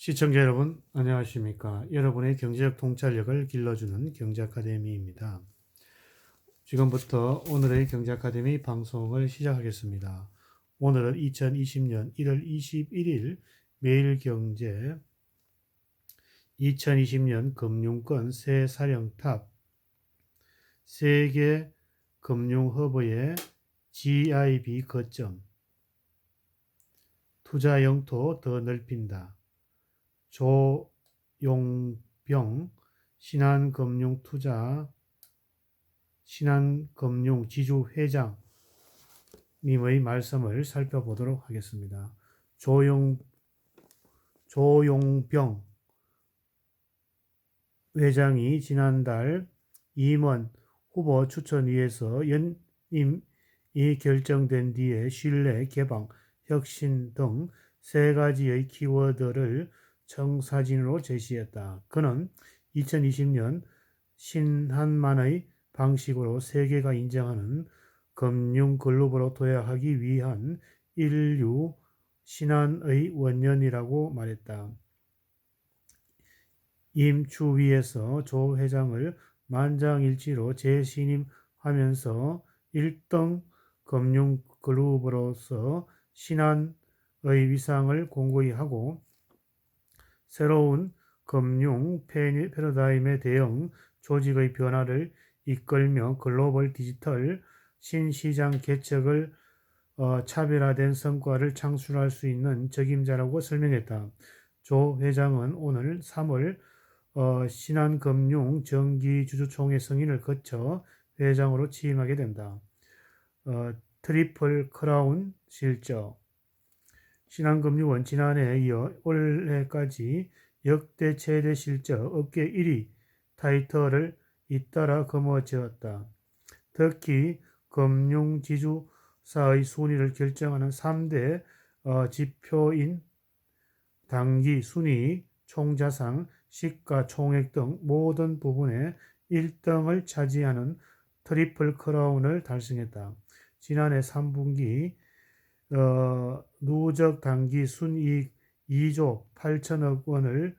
시청자 여러분, 안녕하십니까? 여러분의 경제적 통찰력을 길러주는 경제아카데미입니다. 지금부터 오늘의 경제아카데미 방송을 시작하겠습니다. 오늘은 2020년 1월 21일 매일경제 2020년 금융권 새 사령탑 세계 금융허브의 GIB 거점 투자 영토 더 넓힌다. 조용병 신한금융지주 회장님의 말씀을 살펴보도록 하겠습니다. 조용병 회장이 지난달 임원 후보 추천위에서 연임이 결정된 뒤에 신뢰, 개방, 혁신 등 세 가지의 키워드를 청사진으로 제시했다. 그는 2020년 신한만의 방식으로 세계가 인정하는 금융 글로벌로 도약하기 위한 인류 신한의 원년이라고 말했다. 임추위에서 조 회장을 만장일치로 재신임하면서 1등 금융 그룹으로서 신한의 위상을 공고히 하고 새로운 금융 패러다임에 대응 조직의 변화를 이끌며 글로벌 디지털 신시장 개척을 차별화된 성과를 창출할 수 있는 적임자라고 설명했다. 조 회장은 오늘 3월 신한금융 정기주주총회 승인을 거쳐 회장으로 취임하게 된다. 트리플 크라운 실적 신한금융은 지난해에 이어 올해까지 역대 최대 실적 업계 1위 타이틀을 잇따라 거머쥐었다. 특히 금융지주사의 순위를 결정하는 3대 지표인 당기, 순이익, 총자산, 시가총액 등 모든 부분에 1등을 차지하는 트리플 크라운을 달성했다. 지난해 3분기 누적 당기 순이익 2조 8천억 원을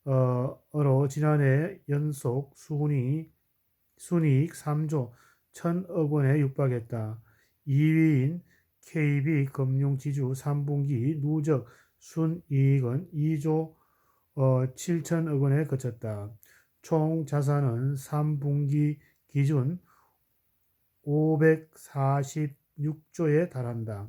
으로 지난해 연속 순이익 3조 1천억 원에 육박했다. 2위인 KB금융지주 3분기 누적 순이익은 2조 7천억 원에 그쳤다. 총 자산은 3분기 기준 546조에 달한다.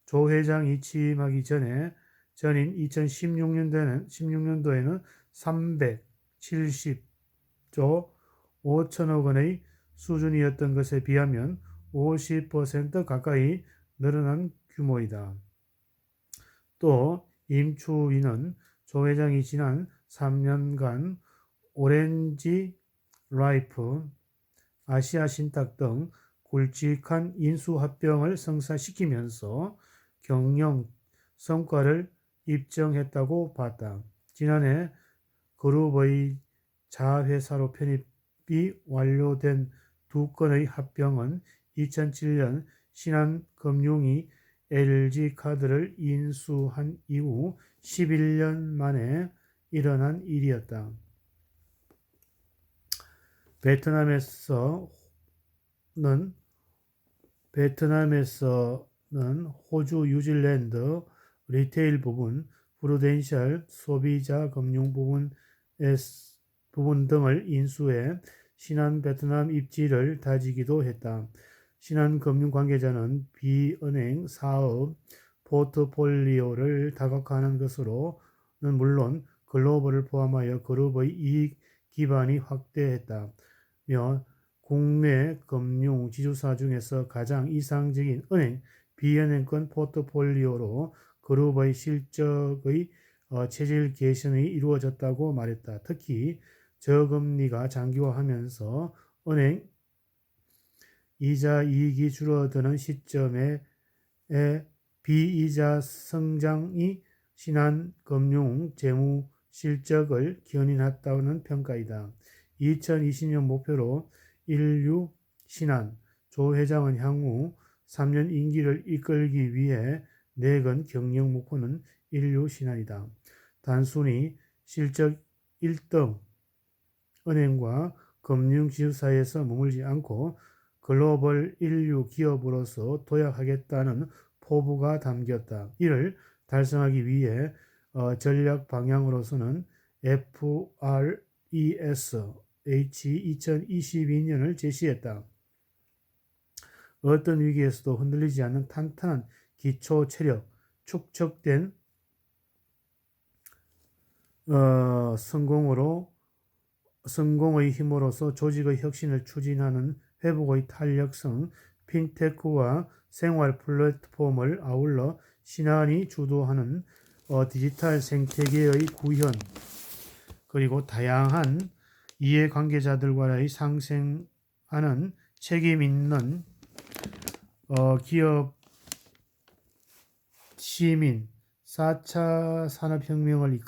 조 회장이 취임하기 전인 2016년도에는 370조 5천억 원의 수준이었던 것에 비하면 50% 가까이 늘어난 규모이다. 또 임추위는 조 회장이 지난 3년간 오렌지 라이프, 아시아신탁 등 굵직한 인수합병을 성사시키면서 경영 성과를 입증했다고 봤다. 지난해 그룹의 자회사로 편입이 완료된 두 건의 합병은 2007년 신한금융이 LG카드를 인수한 이후 11년 만에 일어난 일이었다. 베트남에서는 호주, 뉴질랜드 리테일 부분, 프루덴셜 소비자 금융 부분 등을 인수해 신한 베트남 입지를 다지기도 했다. 신한금융 관계자는 비은행 사업 포트폴리오를 다각화하는 것으로는 물론 글로벌을 포함하여 그룹의 이익 기반이 확대했다며 국내 금융 지주사 중에서 가장 이상적인 은행, 비은행권 포트폴리오로 그룹의 실적의 체질 개선이 이루어졌다고 말했다. 특히 저금리가 장기화하면서 은행 이자 이익이 줄어드는 시점에 비이자 성장이 신한금융 재무 실적을 견인했다는 평가이다. 2020년 목표로 인류 신한 조 회장은 향후 3년 임기를 이끌기 위해 내건 경영 목표는 인류 신한이다. 단순히 실적 1등 은행과 금융지주사에서 머물지 않고 글로벌 인류 기업으로서 도약하겠다는 포부가 담겼다. 이를 달성하기 위해 전략 방향으로서는 FRESH 2022년을 제시했다. 어떤 위기에서도 흔들리지 않는 탄탄한 기초 체력, 축적된 성공의 힘으로서 조직의 혁신을 추진하는 회복의 탄력성, 핀테크와 생활 플랫폼을 아울러 신한이 주도하는 디지털 생태계의 구현, 그리고 다양한 이해관계자들과의 상생하는 책임 있는 기업, 시민, 4차 산업혁명을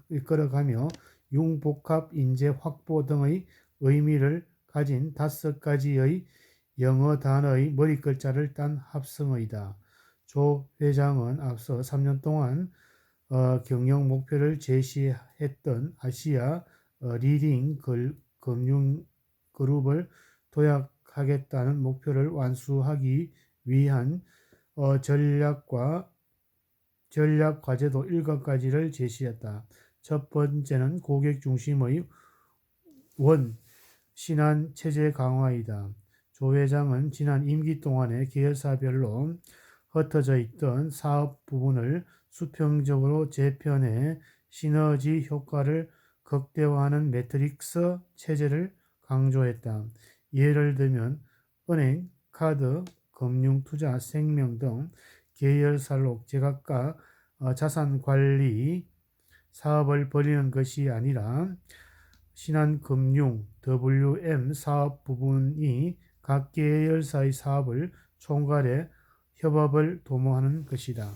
이끌어가며 융복합 인재 확보 등의 의미를 가진 5가지의 영어 단어의 머리글자를 딴 합성어이다. 조 회장은 앞서 3년 동안 경영 목표를 제시했던 아시아 리딩 금융 그룹을 도약하겠다는 목표를 완수하기 위한 전략 과제도 7가지를 제시했다. 첫 번째는 고객 중심의 신한 체제 강화이다. 조 회장은 지난 임기 동안에 계열사별로 흩어져 있던 사업 부분을 수평적으로 재편해 시너지 효과를 극대화하는 매트릭스 체제를 강조했다. 예를 들면 은행, 카드, 금융, 투자, 생명 등 계열사로 제각각 자산관리 사업을 벌이는 것이 아니라 신한금융 WM 사업 부분이 각 계열사의 사업을 총괄해 협업을 도모하는 것이다.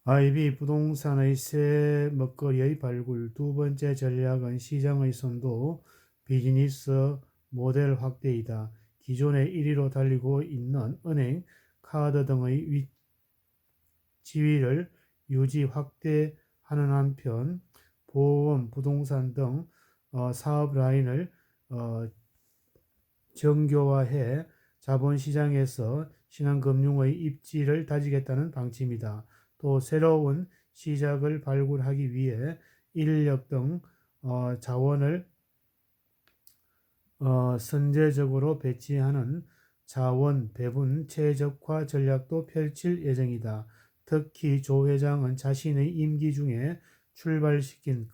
IB 부동산의 새 먹거리의 발굴. 두 번째 전략은 시장의 선도, 비즈니스 모델 확대이다. 기존의 1위로 달리고 있는 은행, 카드 등의 지위를 유지 확대하는 한편 보험, 부동산 등 사업 라인을 정교화해 자본시장에서 신한금융의 입지를 다지겠다는 방침이다. 또 새로운 시작을 발굴하기 위해 인력 등 자원을 선제적으로 배치하는 자원 배분 최적화 전략도 펼칠 예정이다. 특히 조 회장은 자신의 임기 중에 출발시킨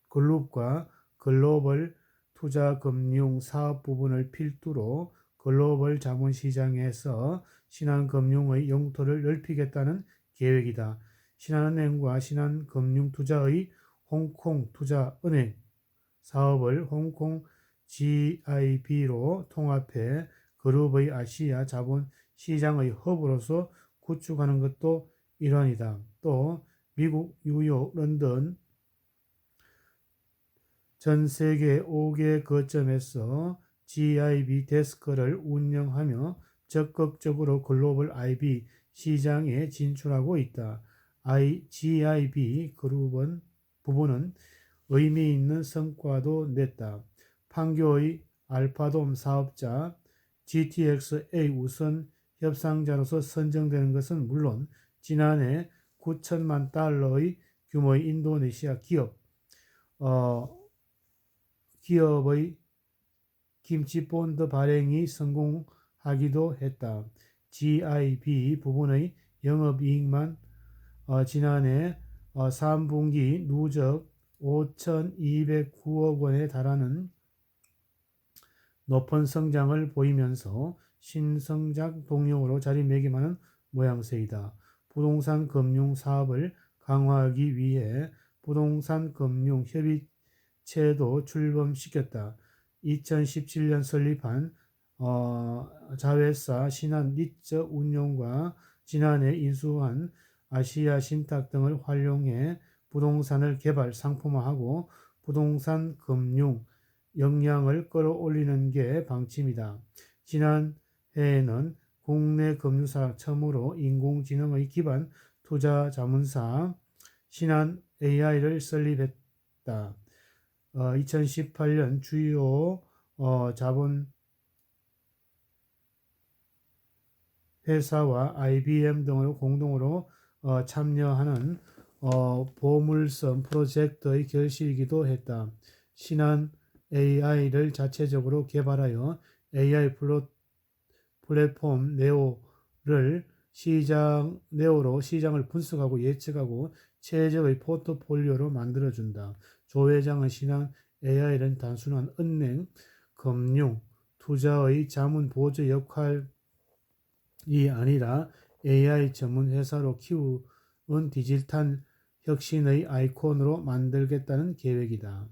글룹과 글로벌 투자금융 사업 부분을 필두로 글로벌 자본시장에서 신한금융의 영토를 넓히겠다는 계획이다. 신한은행과 신한금융투자의 홍콩투자은행 사업을 홍콩 GIB로 통합해 그룹의 아시아 자본시장의 허브로서 구축하는 것도 일환이다. 또 미국, 뉴욕, 런던 전 세계 5개 거점에서 GIB 데스크를 운영하며 적극적으로 글로벌 IB 시장에 진출하고 있다. GIB 부분은 의미 있는 성과도 냈다. 판교의 알파돔 사업자 GTX-A 우선 협상자로서 선정되는 것은 물론 지난해 9천만 달러의 규모의 인도네시아 기업의 김치본드 발행이 성공하기도 했다. GIB 부분의 영업이익만 지난해 3분기 누적 5,209억 원에 달하는 높은 성장을 보이면서 신성장 동력으로 자리매김하는 모양새이다. 부동산 금융 사업을 강화하기 위해 부동산 금융 협의체도 출범시켰다. 2017년 설립한 자회사 신한리츠운용과 지난해 인수한 아시아 신탁 등을 활용해 부동산을 개발 상품화하고 부동산 금융 역량을 끌어올리는 게 방침이다. 지난해에는 국내 금융사 처음으로 인공지능의 기반 투자 자문사 신한 AI를 설립했다. 2018년 주요 자본 회사와 IBM 등으로 공동으로 참여하는 보물섬 프로젝트의 결실이기도 했다. 신한 AI를 자체적으로 개발하여 AI 플랫폼 네오로 시장을 분석하고 예측하고 최적의 포트폴리오로 만들어준다. 조 회장은 신한 AI는 단순한 은행, 금융, 투자의 자문 보조 역할이 아니라 AI 전문 회사로 키운 디지털 혁신의 아이콘으로 만들겠다는 계획이다.